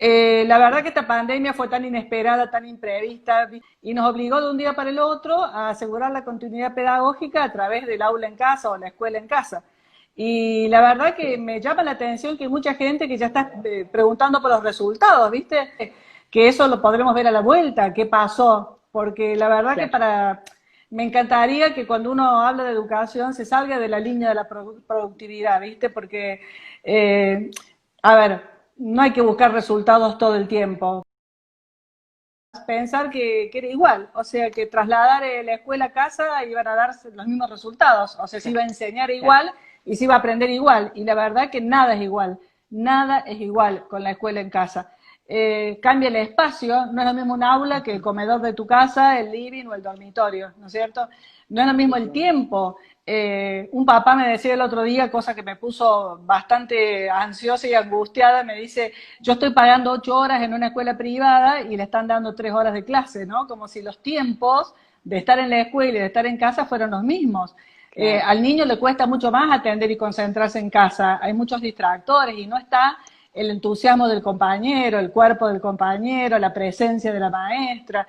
La verdad que esta pandemia fue tan inesperada, tan imprevista, y nos obligó de un día para el otro a asegurar la continuidad pedagógica a través del aula en casa o la escuela en casa. Y la verdad que me llama la atención que hay mucha gente que ya está preguntando por los resultados, ¿viste? Que eso lo podremos ver a la vuelta, qué pasó, porque la verdad que Claro. me encantaría que cuando uno habla de educación se salga de la línea de la productividad, ¿viste? Porque, eh, a ver, no hay que buscar resultados todo el tiempo. Pensar que era igual, o sea, que trasladar la escuela a casa iban a darse los mismos resultados, o sea, se Claro, iba a enseñar claro. igual y se iba a aprender igual, y la verdad que nada es igual, nada es igual con la escuela en casa. Cambia el espacio, no es lo mismo un aula que el Ujú. comedor de tu casa, el living o el dormitorio, ¿no es cierto? No es lo mismo Sí, el claro. tiempo. Un papá me decía el otro día, cosa que me puso bastante ansiosa y angustiada, me dice, yo estoy pagando 8 horas en una escuela privada y le están dando 3 horas de clase, ¿no? Como si los tiempos de estar en la escuela y de estar en casa fueran los mismos. Claro. Al niño le cuesta mucho más atender y concentrarse en casa. Hay muchos distractores y no está el entusiasmo del compañero, el cuerpo del compañero, la presencia de la maestra.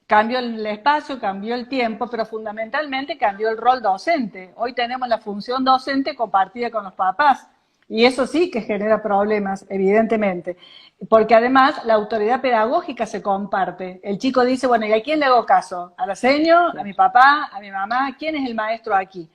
Cambió el espacio, cambió el tiempo, pero fundamentalmente cambió el rol docente. Hoy tenemos la función docente compartida con los papás. Y eso sí que genera problemas, evidentemente, porque además la autoridad pedagógica se comparte. El chico dice, bueno, ¿y a quién le hago caso? ¿A la seño? ¿A Claro. mi papá? ¿A mi mamá? ¿Quién es el maestro aquí?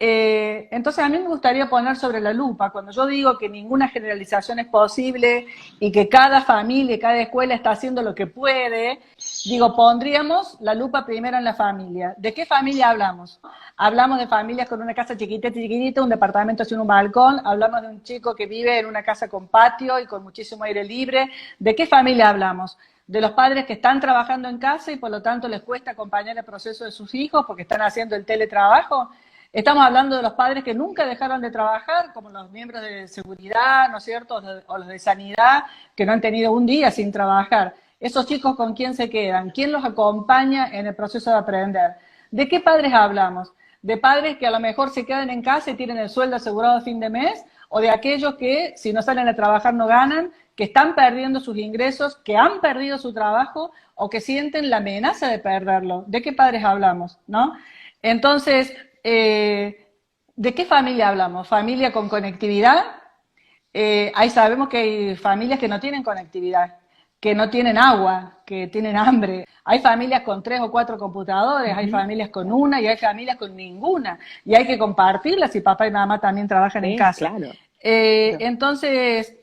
Entonces a mí me gustaría poner sobre la lupa, cuando yo digo que ninguna generalización es posible y que cada familia, cada escuela está haciendo lo que puede, digo, pondríamos la lupa primero en la familia. ¿De qué familia hablamos? Hablamos de familias con una casa chiquitita, chiquitita, un departamento sin un balcón, hablamos de un chico que vive en una casa con patio y con muchísimo aire libre. ¿De qué familia hablamos? De los padres que están trabajando en casa y por lo tanto les cuesta acompañar el proceso de sus hijos porque están haciendo el teletrabajo. Estamos hablando de los padres que nunca dejaron de trabajar, como los miembros de seguridad, ¿no es cierto? O los de sanidad, que no han tenido un día sin trabajar. Esos chicos, ¿con quién se quedan? ¿Quién los acompaña en el proceso de aprender? ¿De qué padres hablamos? ¿De padres que a lo mejor se quedan en casa y tienen el sueldo asegurado a fin de mes? ¿O de aquellos que, si no salen a trabajar, no ganan, que están perdiendo sus ingresos, que han perdido su trabajo o que sienten la amenaza de perderlo? ¿De qué padres hablamos? ¿No? Entonces, ¿de qué familia hablamos? ¿Familia con conectividad? Ahí sabemos que hay familias que no tienen conectividad, que no tienen agua, que tienen hambre. Hay familias con 3 o 4 computadores, hay Ujú. familias con una y hay familias con ninguna. Y hay que compartirlas si papá y mamá también trabajan en Sí, casa. claro. Claro. Entonces,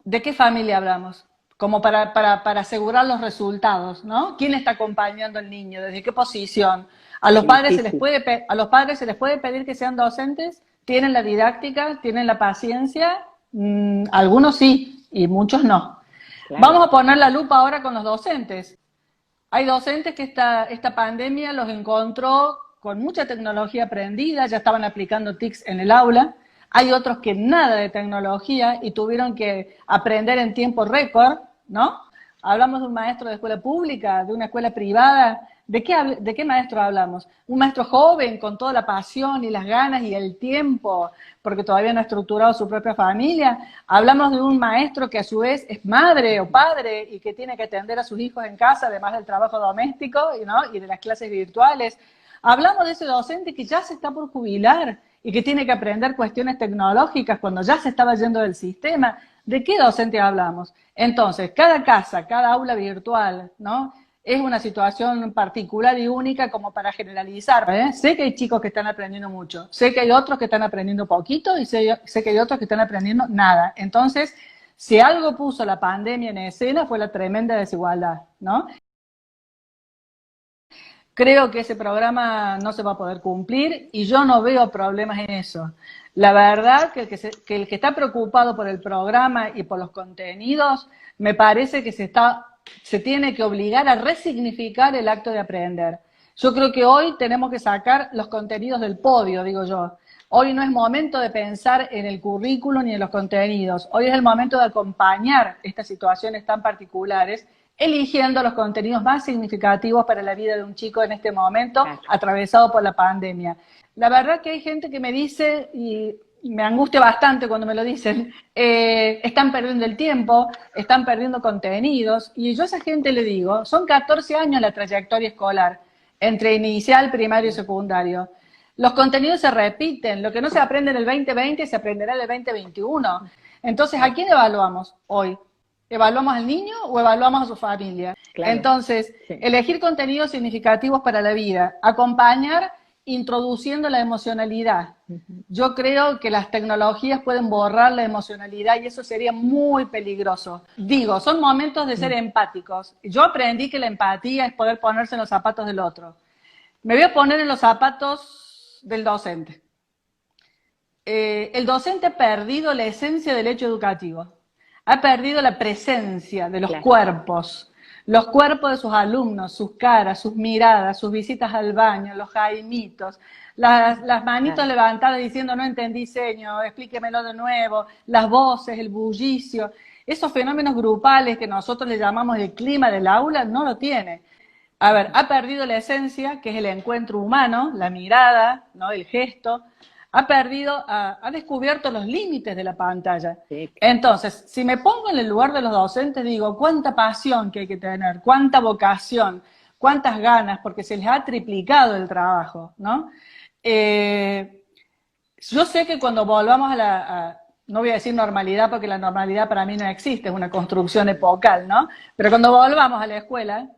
¿de qué familia hablamos? Como para asegurar los resultados, ¿no? ¿Quién está acompañando al niño? ¿Desde qué posición? ¿A los Qué padres difícil. a los padres se les puede pedir que sean docentes? ¿Tienen la didáctica? ¿Tienen la paciencia? Algunos sí y muchos no. Claro. Vamos a poner la lupa ahora con los docentes. Hay docentes que esta pandemia los encontró con mucha tecnología aprendida, ya estaban aplicando TICs en el aula. Hay otros que nada de tecnología y tuvieron que aprender en tiempo récord, ¿no? Hablamos de un maestro de escuela pública, de una escuela privada. ¿De qué maestro hablamos? Un maestro joven con toda la pasión y las ganas y el tiempo, porque todavía no ha estructurado su propia familia. Hablamos de un maestro que a su vez es madre o padre y que tiene que atender a sus hijos en casa, además del trabajo doméstico, ¿no? Y de las clases virtuales. Hablamos de ese docente que ya se está por jubilar y que tiene que aprender cuestiones tecnológicas cuando ya se estaba yendo del sistema. ¿De qué docente hablamos? Entonces, cada casa, cada aula virtual, ¿no? Es una situación particular y única como para generalizar. Sé que hay chicos que están aprendiendo mucho, sé que hay otros que están aprendiendo poquito y sé que hay otros que están aprendiendo nada. Entonces, si algo puso la pandemia en escena fue la tremenda desigualdad, ¿no? Creo que ese programa no se va a poder cumplir y yo no veo problemas en eso. La verdad que que el que está preocupado por el programa y por los contenidos, me parece que se tiene que obligar a resignificar el acto de aprender. Yo creo que hoy tenemos que sacar los contenidos del podio, digo yo. Hoy no es momento de pensar en el currículo ni en los contenidos. Hoy es el momento de acompañar estas situaciones tan particulares, eligiendo los contenidos más significativos para la vida de un chico en este momento Claro. atravesado por la pandemia. La verdad que hay gente que me dice, y me angustia bastante cuando me lo dicen, están perdiendo el tiempo, están perdiendo contenidos, y yo a esa gente le digo, son 14 años la trayectoria escolar, entre inicial, primario y secundario. Los contenidos se repiten, lo que no se aprende en el 2020 se aprenderá en el 2021. Entonces, ¿a quién evaluamos hoy? ¿Evaluamos al niño o evaluamos a su familia? Claro, Entonces, sí. elegir contenidos significativos para la vida, acompañar introduciendo la emocionalidad. Yo creo que las tecnologías pueden borrar la emocionalidad y eso sería muy peligroso. Digo, son momentos de ser empáticos. Yo aprendí que la empatía es poder ponerse en los zapatos del otro. Me voy a poner en los zapatos del docente. El docente ha perdido la esencia del hecho educativo, ha perdido la presencia de Claro. los cuerpos de sus alumnos, sus caras, sus miradas, sus visitas al baño, los jaimitos, las manitos Claro. levantadas diciendo no entendí seño, explíquemelo de nuevo, las voces, el bullicio, esos fenómenos grupales que nosotros le llamamos el clima del aula, no lo tiene. A ver, ha perdido la esencia, que es el encuentro humano, la mirada, ¿no? El gesto, ha descubierto los límites de la pantalla. Sí, Entonces, si me pongo en el lugar de los docentes, digo, cuánta pasión que hay que tener, cuánta vocación, cuántas ganas, porque se les ha triplicado el trabajo, ¿no? Yo sé que cuando volvamos no voy a decir normalidad, porque la normalidad para mí no existe, es una construcción epocal, ¿no? Pero cuando volvamos a la escuela,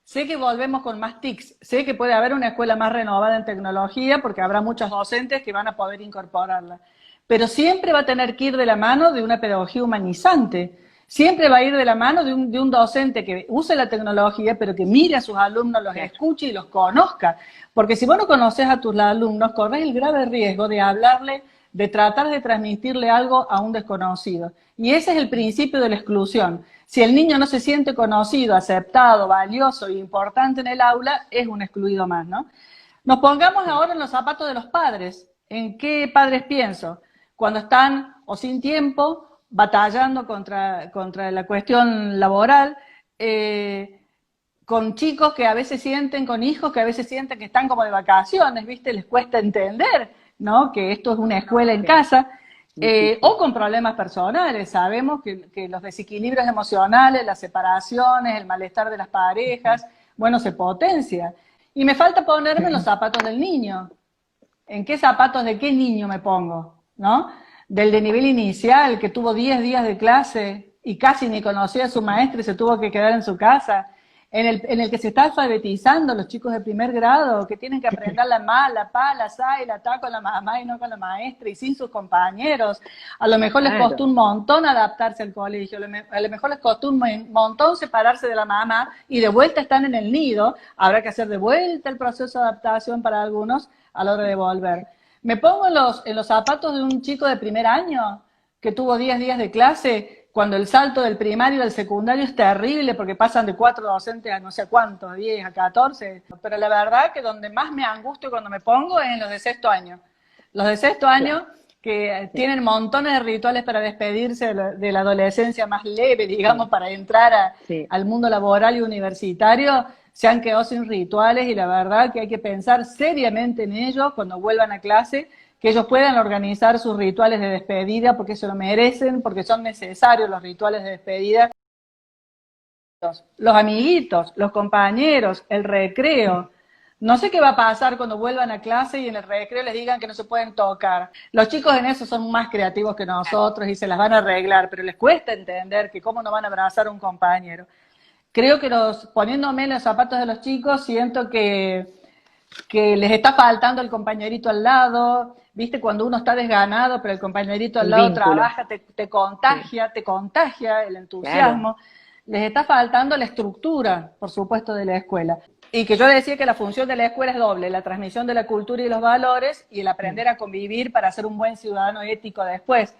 sé que volvemos con más TICs, sé que puede haber una escuela más renovada en tecnología porque habrá muchos docentes que van a poder incorporarla. Pero siempre va a tener que ir de la mano de una pedagogía humanizante. Siempre va a ir de la mano de un docente que use la tecnología, pero que mire a sus alumnos, los claro. escuche y los conozca. Porque si vos no conoces a tus alumnos, corres el grave riesgo de hablarle, de tratar de transmitirle algo a un desconocido. Y ese es el principio de la exclusión. Si el niño no se siente conocido, aceptado, valioso e importante en el aula, es un excluido más, ¿no? Nos pongamos ahora en los zapatos de los padres. ¿En qué padres pienso? Cuando están o sin tiempo, batallando contra la cuestión laboral, con chicos que a veces sienten, con hijos que a veces sienten que están como de vacaciones, ¿viste? Les cuesta entender, ¿no? Que esto es una escuela en Sí. casa. Difícil. O con problemas personales. Sabemos que los desequilibrios emocionales, las separaciones, el malestar de las parejas, bueno, se potencia. Y me falta ponerme en los zapatos del niño. ¿En qué zapatos de qué niño me pongo? ¿No? Del de nivel inicial, que tuvo 10 días de clase y casi ni conocía a su maestra y se tuvo que quedar en su casa. En el que se está alfabetizando los chicos de primer grado, que tienen que aprender la ma, la pa, la sa y la ta con la mamá y no con la maestra y sin sus compañeros. A lo mejor les costó Claro. un montón adaptarse al colegio, a lo mejor les costó un montón separarse de la mamá y de vuelta están en el nido. Habrá que hacer de vuelta el proceso de adaptación para algunos a la hora de volver. Me pongo en los zapatos de un chico de primer año que tuvo 10 días de clase, cuando el salto del primario al secundario es terrible porque pasan de 4 docentes a no sé cuántos, 10 a 14. Pero la verdad que donde más me angustio cuando me pongo es en los de sexto año. Los de sexto año Claro. que Sí. tienen montones de rituales para despedirse de la adolescencia más leve, digamos, para entrar Sí. al mundo laboral y universitario, se han quedado sin rituales y la verdad que hay que pensar seriamente en ellos cuando vuelvan a clase, que ellos puedan organizar sus rituales de despedida porque se lo merecen, porque son necesarios los rituales de despedida. Los amiguitos, los compañeros, el recreo. No sé qué va a pasar cuando vuelvan a clase y en el recreo les digan que no se pueden tocar. Los chicos en eso son más creativos que nosotros y se las van a arreglar, pero les cuesta entender que cómo no van a abrazar a un compañero. Creo que poniéndome en los zapatos de los chicos, siento que les está faltando el compañerito al lado, viste, cuando uno está desganado, pero el compañerito al El lado vínculo. trabaja, te Sí. contagia el Claro. entusiasmo, les está faltando la estructura, por supuesto, de la escuela. Y que yo decía que la función de la escuela es doble, la transmisión de la cultura y los valores y el aprender a convivir para ser un buen ciudadano ético después.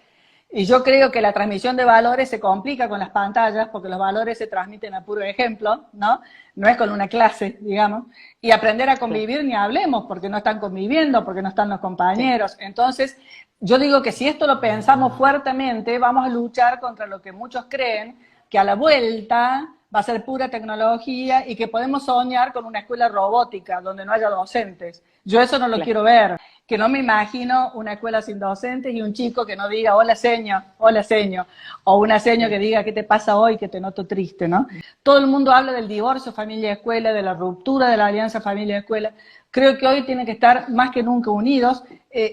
Y yo creo que la transmisión de valores se complica con las pantallas, porque los valores se transmiten a puro ejemplo, ¿no? No es con una clase, digamos. Y aprender a Claro. convivir ni hablemos, porque no están conviviendo, porque no están los Sí. compañeros. Entonces, yo digo que si esto lo pensamos fuertemente, vamos a luchar contra lo que muchos creen, que a la vuelta va a ser pura tecnología y que podemos soñar con una escuela robótica donde no haya docentes. Yo eso no lo Claro. quiero ver. que no me imagino una escuela sin docentes y un chico que no diga hola señor, o una seño que diga qué te pasa hoy, que te noto triste, ¿no? Todo el mundo habla del divorcio familia-escuela, de la ruptura de la alianza familia-escuela. Creo que hoy tienen que estar más que nunca unidos.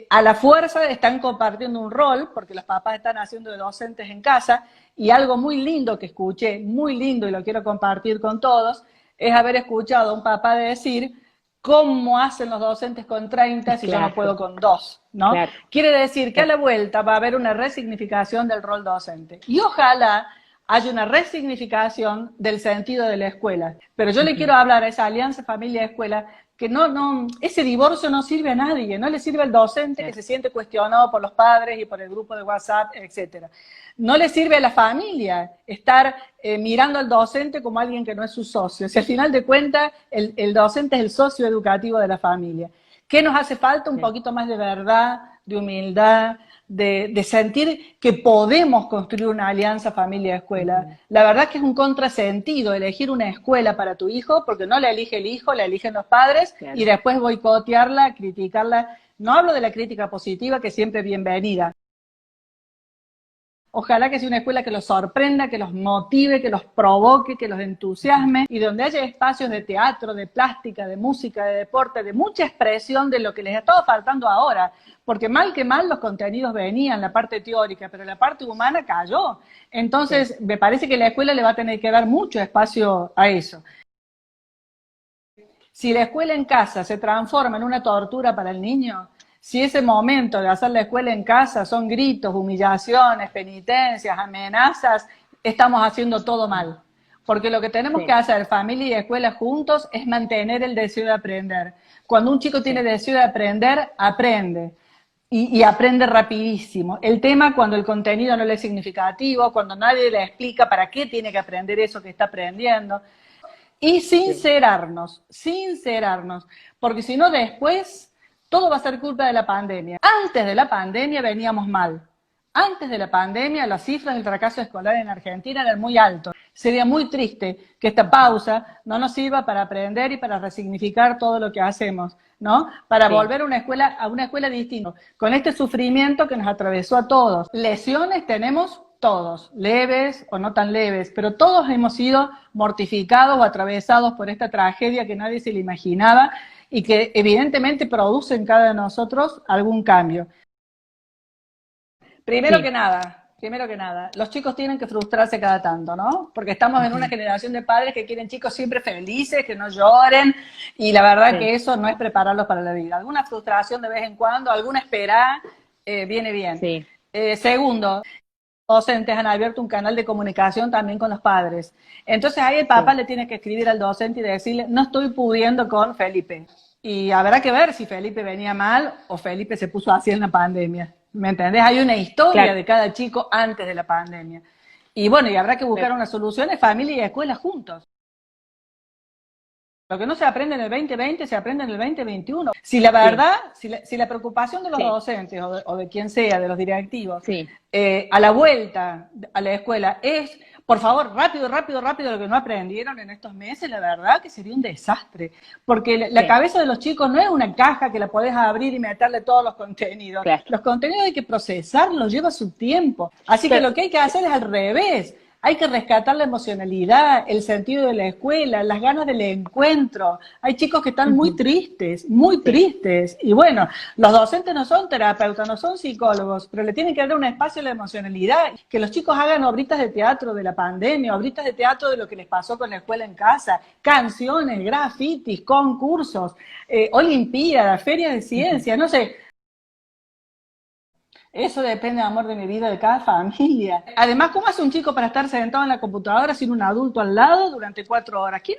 A la fuerza están compartiendo un rol, porque los papás están haciendo de docentes en casa, y algo muy lindo que escuché, muy lindo, y lo quiero compartir con todos, es haber escuchado a un papá decir cómo hacen los docentes con 30 si yo no puedo con 2, ¿no? Claro. Quiere decir que a la vuelta va a haber una resignificación del rol docente. Y ojalá haya una resignificación del sentido de la escuela. Pero yo le quiero hablar a esa alianza familia-escuela que ese divorcio no sirve a nadie, no le sirve al docente que se siente cuestionado por los padres y por el grupo de WhatsApp, etcétera. No le sirve a la familia estar mirando al docente como alguien que no es su socio. Si al final de cuentas el docente es el socio educativo de la familia. ¿Qué nos hace falta? Un poquito más de verdad, de humildad, de sentir que podemos construir una alianza familia-escuela. La verdad que es un contrasentido elegir una escuela para tu hijo, porque no la elige el hijo, la eligen los padres, y después boicotearla, criticarla. No hablo de la crítica positiva, que siempre es bienvenida. Ojalá que sea una escuela que los sorprenda, que los motive, que los provoque, que los entusiasme, y donde haya espacios de teatro, de plástica, de música, de deporte, de mucha expresión de lo que les ha estado faltando ahora, porque mal que mal los contenidos venían, la parte teórica, pero la parte humana cayó. Entonces, me parece que la escuela le va a tener que dar mucho espacio a eso. Si la escuela en casa se transforma en una tortura para el niño, si ese momento de hacer la escuela en casa son gritos, humillaciones, penitencias, amenazas, estamos haciendo todo mal. Porque lo que tenemos que hacer, familia y escuela juntos, es mantener el deseo de aprender. Cuando un chico tiene deseo de aprender, aprende. Y aprende rapidísimo. El tema cuando el contenido no le es significativo, cuando nadie le explica para qué tiene que aprender eso que está aprendiendo. Y sincerarnos, porque si no después todo va a ser culpa de la pandemia. Antes de la pandemia veníamos mal. Antes de la pandemia las cifras del fracaso escolar en Argentina eran muy altas. Sería muy triste que esta pausa no nos sirva para aprender y para resignificar todo lo que hacemos, ¿no? Para volver a una escuela distinta, con este sufrimiento que nos atravesó a todos. Lesiones tenemos todos, leves o no tan leves, pero todos hemos sido mortificados o atravesados por esta tragedia que nadie se le imaginaba y que evidentemente produce en cada de nosotros algún cambio. Primero que nada, los chicos tienen que frustrarse cada tanto, ¿no? Porque estamos en una generación de padres que quieren chicos siempre felices, que no lloren, y la verdad que eso no es prepararlos para la vida. Alguna frustración de vez en cuando, alguna espera, viene bien. Segundo, docentes han abierto un canal de comunicación también con los padres. Entonces ahí el papá le tiene que escribir al docente y decirle, no estoy pudiendo con Felipe. Y habrá que ver si Felipe venía mal o Felipe se puso así en la pandemia. ¿Me entendés? Hay una historia de cada chico antes de la pandemia. Y bueno, y habrá que buscar unas soluciones, familia y escuela juntos. Lo que no se aprende en el 2020 se aprende en el 2021. Si la verdad, si la preocupación de los docentes o de quien sea, de los directivos, a la vuelta a la escuela es, por favor, rápido lo que no aprendieron en estos meses, la verdad que sería un desastre. Porque la cabeza de los chicos no es una caja que la podés abrir y meterle todos los contenidos. Los contenidos hay que procesarlos, lleva su tiempo. Así que lo que hay que hacer es al revés. Hay que rescatar la emocionalidad, el sentido de la escuela, las ganas del encuentro. Hay chicos que están muy tristes. Y bueno, los docentes no son terapeutas, no son psicólogos, pero le tienen que dar un espacio a la emocionalidad. Que los chicos hagan obritas de teatro de la pandemia, obritas de teatro de lo que les pasó con la escuela en casa, canciones, grafitis, concursos, olimpiadas, ferias de ciencia, no sé. Eso depende, amor, de mi vida, de cada familia. Además, ¿cómo hace un chico para estar sentado en la computadora sin un adulto al lado durante 4 horas? ¿Quién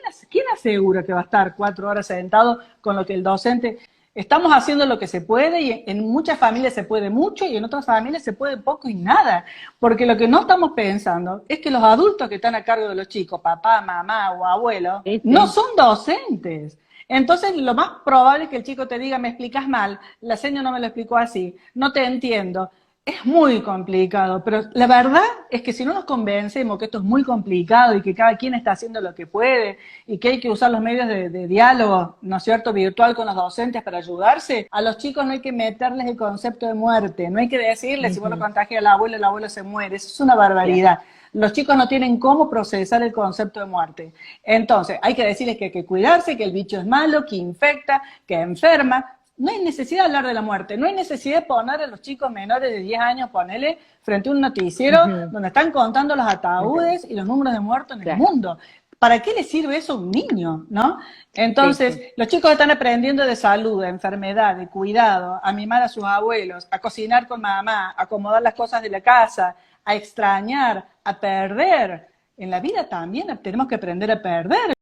asegura que va a estar 4 horas sentado con lo que el docente... Estamos haciendo lo que se puede y en muchas familias se puede mucho y en otras familias se puede poco y nada. Porque lo que no estamos pensando es que los adultos que están a cargo de los chicos, papá, mamá o abuelo, no son docentes. Entonces, lo más probable es que el chico te diga, me explicas mal, la señora no me lo explicó así, no te entiendo. Es muy complicado, pero la verdad es que si no nos convencemos que esto es muy complicado y que cada quien está haciendo lo que puede y que hay que usar los medios de diálogo, ¿no es cierto?, virtual con los docentes para ayudarse, a los chicos no hay que meterles el concepto de muerte, no hay que decirles si vos lo contagias al abuelo, el abuelo se muere, eso es una barbaridad. Los chicos no tienen cómo procesar el concepto de muerte. Entonces, hay que decirles que hay que cuidarse, que el bicho es malo, que infecta, que enferma. No hay necesidad de hablar de la muerte, no hay necesidad de poner a los chicos menores de 10 años, ponerle frente a un noticiero donde están contando los ataúdes y los números de muertos en el mundo. ¿Para qué le sirve eso a un niño, no? Entonces, los chicos están aprendiendo de salud, de enfermedad, de cuidado, a mimar a sus abuelos, a cocinar con mamá, a acomodar las cosas de la casa, a extrañar, a perder. En la vida también tenemos que aprender a perder.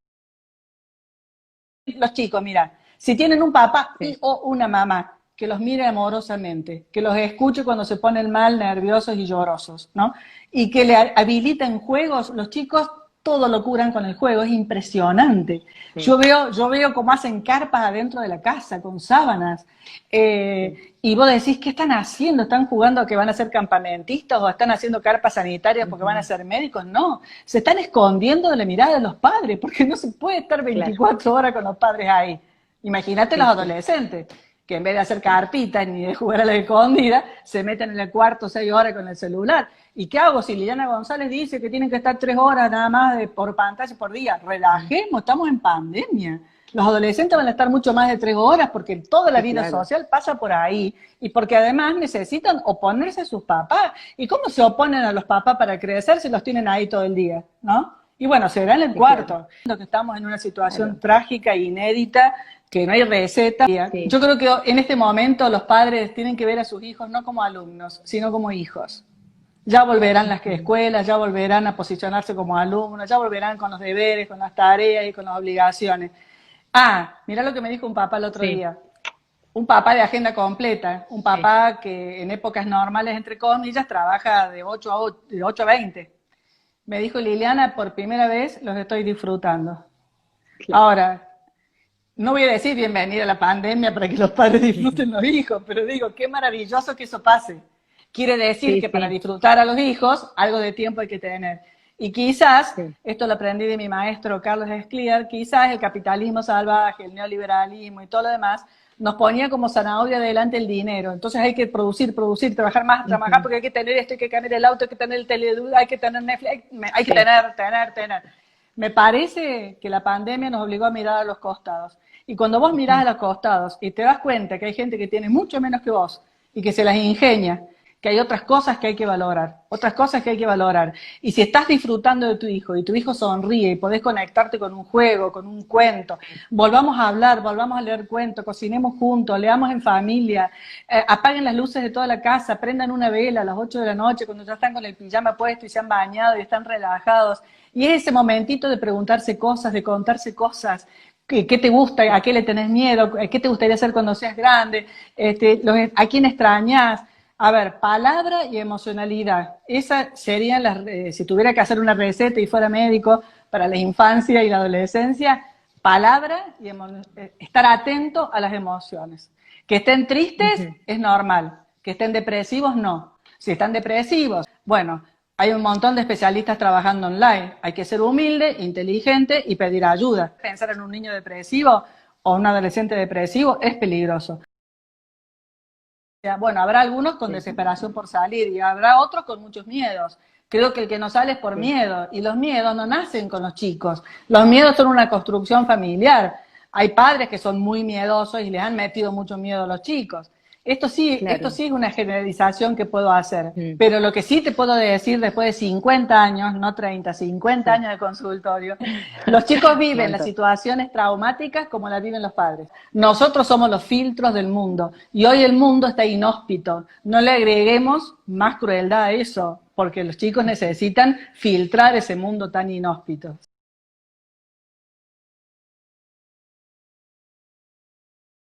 Los chicos, mira, si tienen un papá o una mamá que los mire amorosamente, que los escuche cuando se ponen mal, nerviosos y llorosos, ¿no? Y que le habiliten juegos, los chicos todo lo curan con el juego, es impresionante. Sí. Yo veo cómo hacen carpas adentro de la casa, con sábanas, y vos decís, ¿qué están haciendo? ¿Están jugando a que van a ser campamentistas o están haciendo carpas sanitarias porque van a ser médicos? No, se están escondiendo de la mirada de los padres, porque no se puede estar 24 horas con los padres ahí. Imagínate los adolescentes, que en vez de hacer carpitas ni de jugar a la escondida, se meten en el cuarto 6 horas con el celular. ¿Y qué hago si Liliana González dice que tienen que estar 3 horas nada más por pantalla por día? Relajemos, estamos en pandemia. Los adolescentes van a estar mucho más de 3 horas porque toda la vida social pasa por ahí y porque además necesitan oponerse a sus papás. ¿Y cómo se oponen a los papás para crecer si los tienen ahí todo el día? ¿No? Y bueno, se verá en el cuarto. Que estamos en una situación trágica e inédita, que no hay receta. Sí. Yo creo que en este momento los padres tienen que ver a sus hijos no como alumnos, sino como hijos. Ya volverán las escuelas, ya volverán a posicionarse como alumnos, ya volverán con los deberes, con las tareas y con las obligaciones. Ah, mirá lo que me dijo un papá el otro día. Un papá de agenda completa, un papá que en épocas normales, entre comillas, trabaja de 8 a 20. Me dijo, Liliana, por primera vez los estoy disfrutando. Claro. Ahora, no voy a decir bienvenida a la pandemia para que los padres disfruten los hijos, pero digo, qué maravilloso que eso pase. Quiere decir que para disfrutar a los hijos, algo de tiempo hay que tener. Y quizás, esto lo aprendí de mi maestro Carlos Escliar, quizás el capitalismo salvaje, el neoliberalismo y todo lo demás, nos ponía como zanahoria delante el dinero. Entonces hay que producir, trabajar más, trabajar, porque hay que tener esto, hay que tener el auto, hay que tener el teleduc, hay que tener Netflix, hay que tener. Me parece que la pandemia nos obligó a mirar a los costados. Y cuando vos mirás a los costados y te das cuenta que hay gente que tiene mucho menos que vos y que se las ingenia, que hay otras cosas que hay que valorar, Y si estás disfrutando de tu hijo y tu hijo sonríe y podés conectarte con un juego, con un cuento, volvamos a hablar, volvamos a leer cuentos, cocinemos juntos, leamos en familia, apaguen las luces de toda la casa, prendan una vela a las 8 de la noche cuando ya están con el pijama puesto y se han bañado y están relajados. Y es ese momentito de preguntarse cosas, de contarse cosas. ¿Qué te gusta? ¿A qué le tenés miedo? ¿Qué te gustaría hacer cuando seas grande? ¿A quién extrañás? A ver, palabra y emocionalidad. Esas serían las, si tuviera que hacer una receta y fuera médico para la infancia y la adolescencia, palabra y estar atento a las emociones. Que estén tristes es normal, que estén depresivos no. Si están depresivos, bueno, hay un montón de especialistas trabajando online. Hay que ser humilde, inteligente y pedir ayuda. Pensar en un niño depresivo o un adolescente depresivo es peligroso. Bueno, habrá algunos con desesperación por salir y habrá otros con muchos miedos. Creo que el que no sale es por miedo, y los miedos no nacen con los chicos. Los miedos son una construcción familiar. Hay padres que son muy miedosos y les han metido mucho miedo a los chicos. Esto sí es una generalización que puedo hacer, pero lo que sí te puedo decir después de 50 años, no 30, 50 años de consultorio, los chicos viven las situaciones traumáticas como las viven los padres. Nosotros somos los filtros del mundo y hoy el mundo está inhóspito. No le agreguemos más crueldad a eso, porque los chicos necesitan filtrar ese mundo tan inhóspito.